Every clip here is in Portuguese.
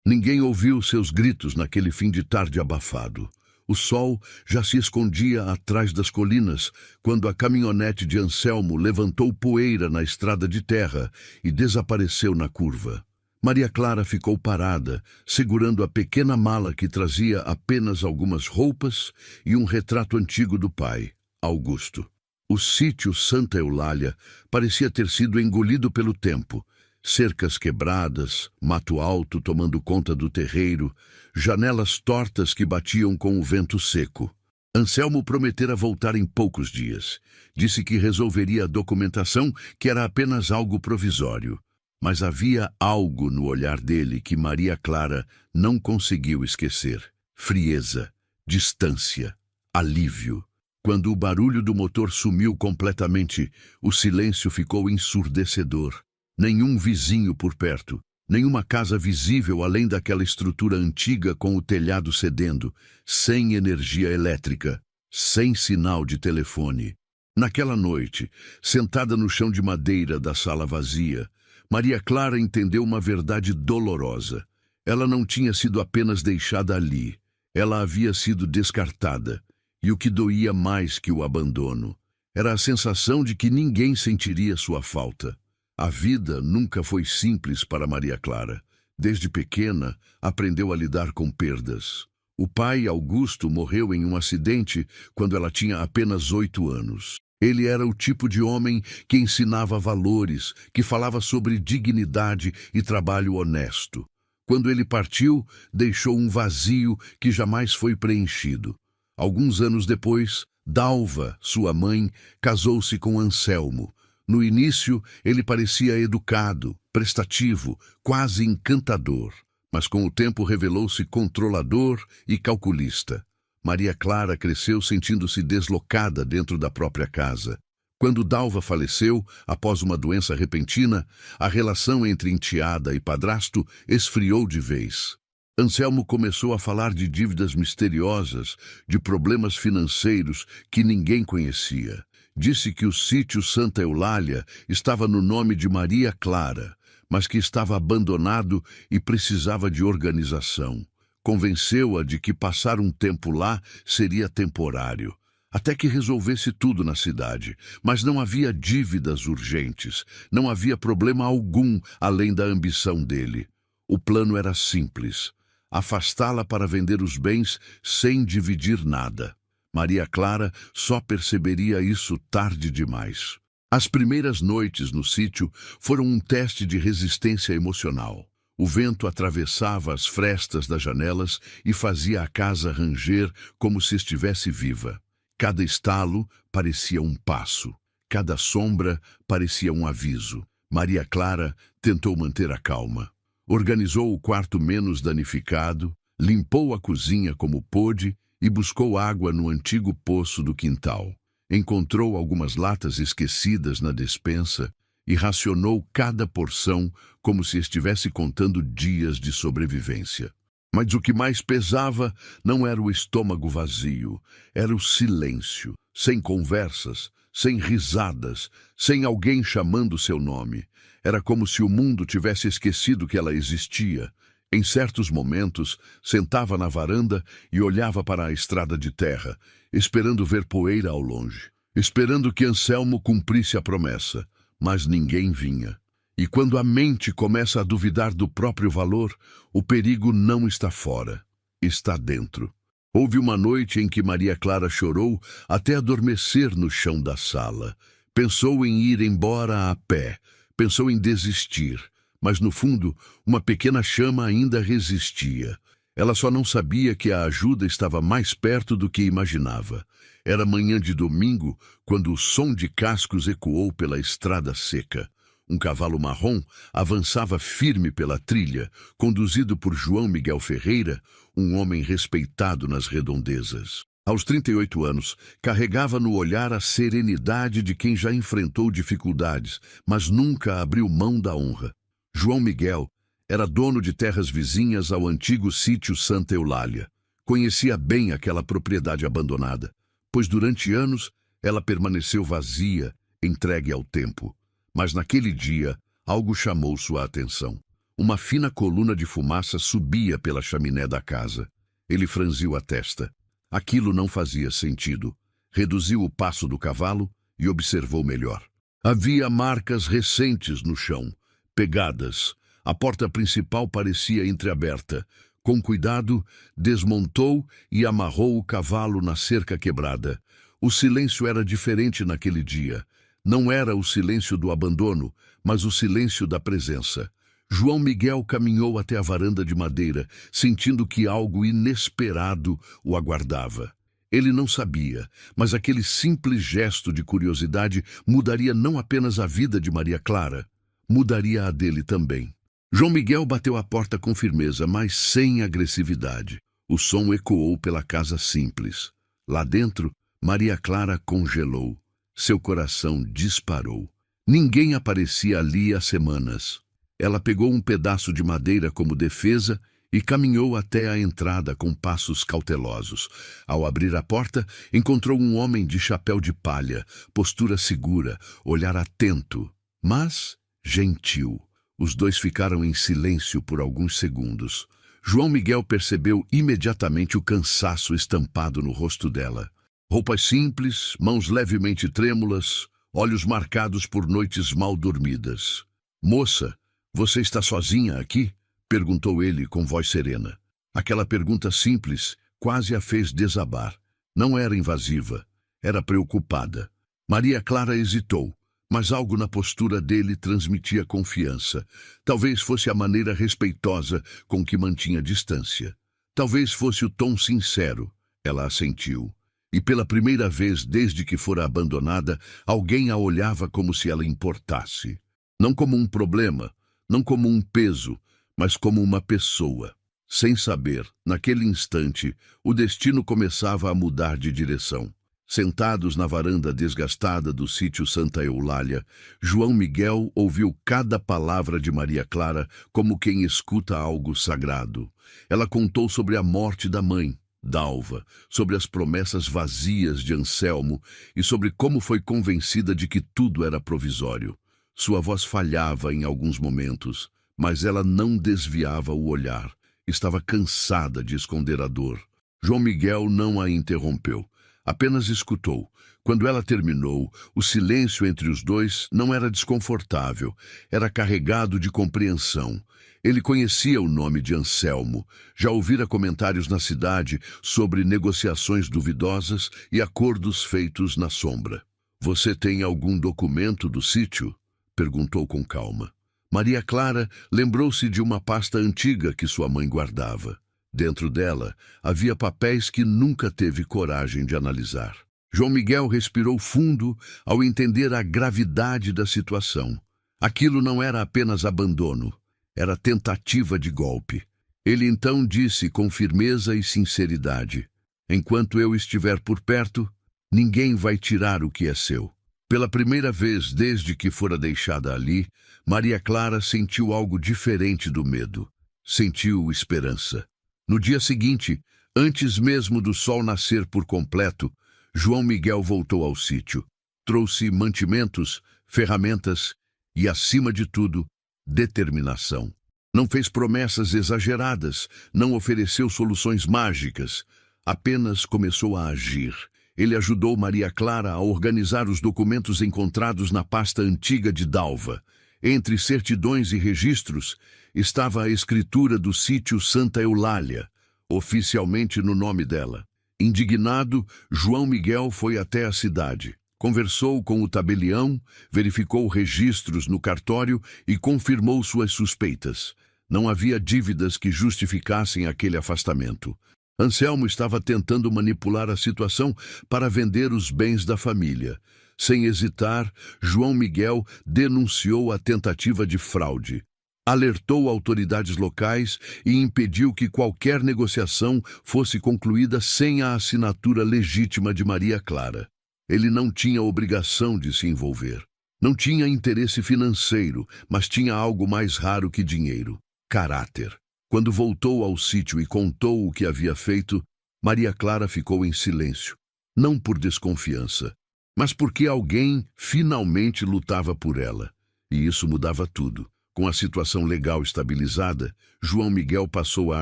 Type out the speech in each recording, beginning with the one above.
Ninguém ouviu seus gritos naquele fim de tarde abafado. O sol já se escondia atrás das colinas quando a caminhonete de Anselmo levantou poeira na estrada de terra e desapareceu na curva. Maria Clara ficou parada, segurando a pequena mala que trazia apenas algumas roupas e um retrato antigo do pai, Augusto. O sítio Santa Eulália parecia ter sido engolido pelo tempo. Cercas quebradas, mato alto tomando conta do terreiro, janelas tortas que batiam com o vento seco. Anselmo prometera voltar em poucos dias. Disse que resolveria a documentação, que era apenas algo provisório. Mas havia algo no olhar dele que Maria Clara não conseguiu esquecer. Frieza, distância, alívio. Quando o barulho do motor sumiu completamente, o silêncio ficou ensurdecedor. Nenhum vizinho por perto, nenhuma casa visível além daquela estrutura antiga com o telhado cedendo, sem energia elétrica, sem sinal de telefone. Naquela noite, sentada no chão de madeira da sala vazia, Maria Clara entendeu uma verdade dolorosa. Ela não tinha sido apenas deixada ali, ela havia sido descartada. E o que doía mais que o abandono era a sensação de que ninguém sentiria sua falta. A vida nunca foi simples para Maria Clara. Desde pequena, aprendeu a lidar com perdas. O pai, Augusto, morreu em um acidente quando ela tinha apenas 8 anos. Ele era o tipo de homem que ensinava valores, que falava sobre dignidade e trabalho honesto. Quando ele partiu, deixou um vazio que jamais foi preenchido. Alguns anos depois, Dalva, sua mãe, casou-se com Anselmo. No início, ele parecia educado, prestativo, quase encantador, mas com o tempo revelou-se controlador e calculista. Maria Clara cresceu sentindo-se deslocada dentro da própria casa. Quando Dalva faleceu, após uma doença repentina, a relação entre enteada e padrasto esfriou de vez. Anselmo começou a falar de dívidas misteriosas, de problemas financeiros que ninguém conhecia. Disse que o sítio Santa Eulália estava no nome de Maria Clara, mas que estava abandonado e precisava de organização. Convenceu-a de que passar um tempo lá seria temporário, até que resolvesse tudo na cidade. Mas não havia dívidas urgentes, não havia problema algum além da ambição dele. O plano era simples: afastá-la para vender os bens sem dividir nada. Maria Clara só perceberia isso tarde demais. As primeiras noites no sítio foram um teste de resistência emocional. O vento atravessava as frestas das janelas e fazia a casa ranger como se estivesse viva. Cada estalo parecia um passo, cada sombra parecia um aviso. Maria Clara tentou manter a calma. Organizou o quarto menos danificado, limpou a cozinha como pôde e buscou água no antigo poço do quintal. Encontrou algumas latas esquecidas na despensa e racionou cada porção como se estivesse contando dias de sobrevivência. Mas o que mais pesava não era o estômago vazio, era o silêncio, sem conversas, sem risadas, sem alguém chamando seu nome. Era como se o mundo tivesse esquecido que ela existia. Em certos momentos, sentava na varanda e olhava para a estrada de terra, esperando ver poeira ao longe, esperando que Anselmo cumprisse a promessa, mas ninguém vinha. E quando a mente começa a duvidar do próprio valor, o perigo não está fora, está dentro. Houve uma noite em que Maria Clara chorou até adormecer no chão da sala. Pensou em ir embora a pé, pensou em desistir. Mas no fundo, uma pequena chama ainda resistia. Ela só não sabia que a ajuda estava mais perto do que imaginava. Era manhã de domingo, quando o som de cascos ecoou pela estrada seca. Um cavalo marrom avançava firme pela trilha, conduzido por João Miguel Ferreira, um homem respeitado nas redondezas. Aos 38 anos, carregava no olhar a serenidade de quem já enfrentou dificuldades, mas nunca abriu mão da honra. João Miguel era dono de terras vizinhas ao antigo sítio Santa Eulália. Conhecia bem aquela propriedade abandonada, pois durante anos ela permaneceu vazia, entregue ao tempo. Mas naquele dia, algo chamou sua atenção. Uma fina coluna de fumaça subia pela chaminé da casa. Ele franziu a testa. Aquilo não fazia sentido. Reduziu o passo do cavalo e observou melhor. Havia marcas recentes no chão, pegadas. A porta principal parecia entreaberta. Com cuidado, desmontou e amarrou o cavalo na cerca quebrada. O silêncio era diferente naquele dia. Não era o silêncio do abandono, mas o silêncio da presença. João Miguel caminhou até a varanda de madeira, sentindo que algo inesperado o aguardava. Ele não sabia, mas aquele simples gesto de curiosidade mudaria não apenas a vida de Maria Clara, mudaria a dele também. João Miguel bateu a porta com firmeza, mas sem agressividade. O som ecoou pela casa simples. Lá dentro, Maria Clara congelou. Seu coração disparou. Ninguém aparecia ali há semanas. Ela pegou um pedaço de madeira como defesa e caminhou até a entrada com passos cautelosos. Ao abrir a porta, encontrou um homem de chapéu de palha, postura segura, olhar atento, mas gentil. Os dois ficaram em silêncio por alguns segundos. João Miguel percebeu imediatamente o cansaço estampado no rosto dela. Roupas simples, mãos levemente trêmulas, olhos marcados por noites mal dormidas. "Moça, você está sozinha aqui?" perguntou ele com voz serena. Aquela pergunta simples quase a fez desabar. Não era invasiva, era preocupada. Maria Clara hesitou, mas algo na postura dele transmitia confiança. Talvez fosse a maneira respeitosa com que mantinha distância. Talvez fosse o tom sincero. Ela assentiu. E pela primeira vez desde que fora abandonada, alguém a olhava como se ela importasse. Não como um problema, não como um peso, mas como uma pessoa. Sem saber, naquele instante, o destino começava a mudar de direção. Sentados na varanda desgastada do sítio Santa Eulália, João Miguel ouviu cada palavra de Maria Clara como quem escuta algo sagrado. Ela contou sobre a morte da mãe, Dalva, sobre as promessas vazias de Anselmo e sobre como foi convencida de que tudo era provisório. Sua voz falhava em alguns momentos, mas ela não desviava o olhar. Estava cansada de esconder a dor. João Miguel não a interrompeu. Apenas escutou. Quando ela terminou, o silêncio entre os dois não era desconfortável, era carregado de compreensão. Ele conhecia o nome de Anselmo, já ouvira comentários na cidade sobre negociações duvidosas e acordos feitos na sombra. "Você tem algum documento do sítio?" perguntou com calma. Maria Clara lembrou-se de uma pasta antiga que sua mãe guardava. Dentro dela, havia papéis que nunca teve coragem de analisar. João Miguel respirou fundo ao entender a gravidade da situação. Aquilo não era apenas abandono, era tentativa de golpe. Ele então disse com firmeza e sinceridade: "Enquanto eu estiver por perto, ninguém vai tirar o que é seu." Pela primeira vez desde que fora deixada ali, Maria Clara sentiu algo diferente do medo. Sentiu esperança. No dia seguinte, antes mesmo do sol nascer por completo, João Miguel voltou ao sítio. Trouxe mantimentos, ferramentas e, acima de tudo, determinação. Não fez promessas exageradas, não ofereceu soluções mágicas, apenas começou a agir. Ele ajudou Maria Clara a organizar os documentos encontrados na pasta antiga de Dalva. Entre certidões e registros estava a escritura do sítio Santa Eulália, oficialmente no nome dela. Indignado, João Miguel foi até a cidade. Conversou com o tabelião, verificou registros no cartório e confirmou suas suspeitas. Não havia dívidas que justificassem aquele afastamento. Anselmo estava tentando manipular a situação para vender os bens da família. Sem hesitar, João Miguel denunciou a tentativa de fraude. Alertou autoridades locais e impediu que qualquer negociação fosse concluída sem a assinatura legítima de Maria Clara. Ele não tinha obrigação de se envolver. Não tinha interesse financeiro, mas tinha algo mais raro que dinheiro: caráter. Quando voltou ao sítio e contou o que havia feito, Maria Clara ficou em silêncio. Não por desconfiança, mas porque alguém finalmente lutava por ela. E isso mudava tudo. Com a situação legal estabilizada, João Miguel passou a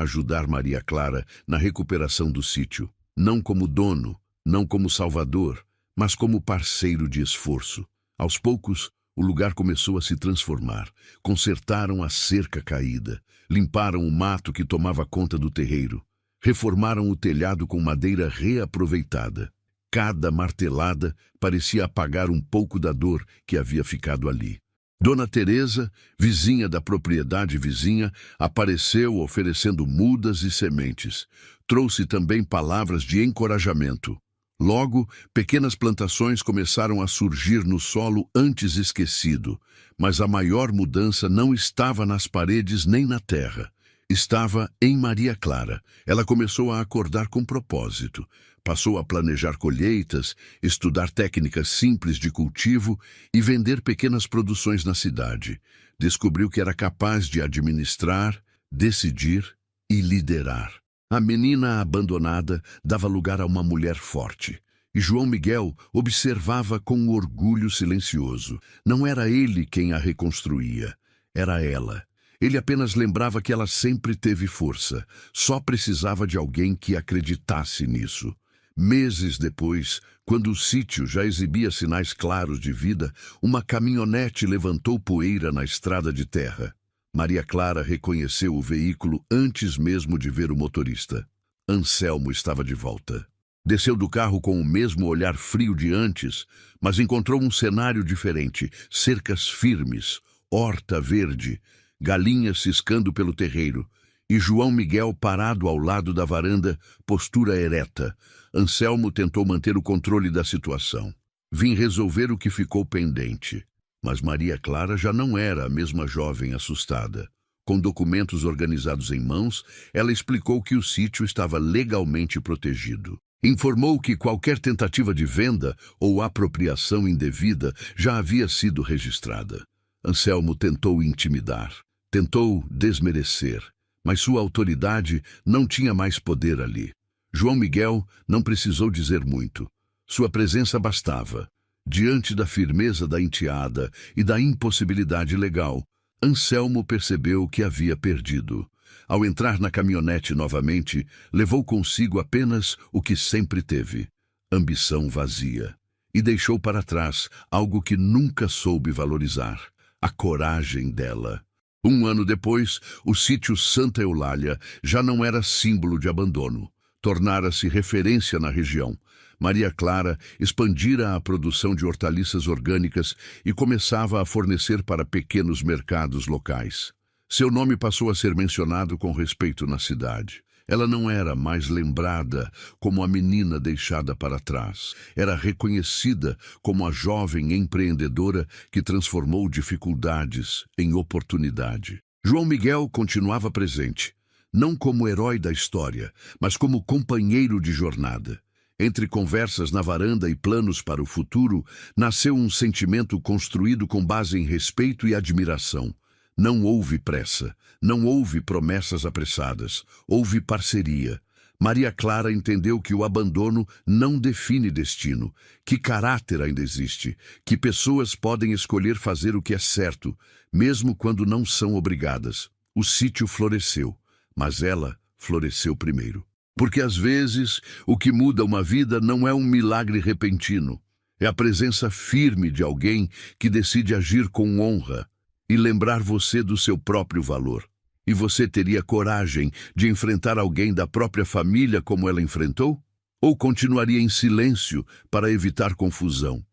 ajudar Maria Clara na recuperação do sítio, não como dono, não como salvador, mas como parceiro de esforço. Aos poucos, o lugar começou a se transformar. Consertaram a cerca caída, limparam o mato que tomava conta do terreiro, reformaram o telhado com madeira reaproveitada. Cada martelada parecia apagar um pouco da dor que havia ficado ali. Dona Teresa, vizinha da propriedade vizinha, apareceu oferecendo mudas e sementes. Trouxe também palavras de encorajamento. Logo, pequenas plantações começaram a surgir no solo antes esquecido, mas a maior mudança não estava nas paredes nem na terra. Estava em Maria Clara. Ela começou a acordar com propósito. Passou a planejar colheitas, estudar técnicas simples de cultivo e vender pequenas produções na cidade. Descobriu que era capaz de administrar, decidir e liderar. A menina abandonada dava lugar a uma mulher forte. E João Miguel observava com orgulho silencioso. Não era ele quem a reconstruía, era ela. Ele apenas lembrava que ela sempre teve força. Só precisava de alguém que acreditasse nisso. Meses depois, quando o sítio já exibia sinais claros de vida, uma caminhonete levantou poeira na estrada de terra. Maria Clara reconheceu o veículo antes mesmo de ver o motorista. Anselmo estava de volta. Desceu do carro com o mesmo olhar frio de antes, mas encontrou um cenário diferente. Cercas firmes, horta verde, galinhas ciscando pelo terreiro, e João Miguel parado ao lado da varanda, postura ereta. Anselmo tentou manter o controle da situação. Vim resolver o que ficou pendente. Mas Maria Clara já não era a mesma jovem assustada. Com documentos organizados em mãos, ela explicou que o sítio estava legalmente protegido. Informou que qualquer tentativa de venda ou apropriação indevida já havia sido registrada. Anselmo tentou intimidar, tentou desmerecer, mas sua autoridade não tinha mais poder ali. João Miguel não precisou dizer muito. Sua presença bastava. Diante da firmeza da enteada e da impossibilidade legal, Anselmo percebeu que havia perdido. Ao entrar na caminhonete novamente, levou consigo apenas o que sempre teve: ambição vazia. E deixou para trás algo que nunca soube valorizar: a coragem dela. Um ano depois, o sítio Santa Eulália já não era símbolo de abandono. Tornara-se referência na região. Maria Clara expandira a produção de hortaliças orgânicas e começava a fornecer para pequenos mercados locais. Seu nome passou a ser mencionado com respeito na cidade. Ela não era mais lembrada como a menina deixada para trás. Era reconhecida como a jovem empreendedora que transformou dificuldades em oportunidade. João Miguel continuava presente, não como herói da história, mas como companheiro de jornada. Entre conversas na varanda e planos para o futuro, nasceu um sentimento construído com base em respeito e admiração. Não houve pressa, não houve promessas apressadas, houve parceria. Maria Clara entendeu que o abandono não define destino, que caráter ainda existe, que pessoas podem escolher fazer o que é certo, mesmo quando não são obrigadas. O sítio floresceu, mas ela floresceu primeiro. Porque às vezes o que muda uma vida não é um milagre repentino, é a presença firme de alguém que decide agir com honra e lembrar você do seu próprio valor. E você teria coragem de enfrentar alguém da própria família como ela enfrentou? Ou continuaria em silêncio para evitar confusão?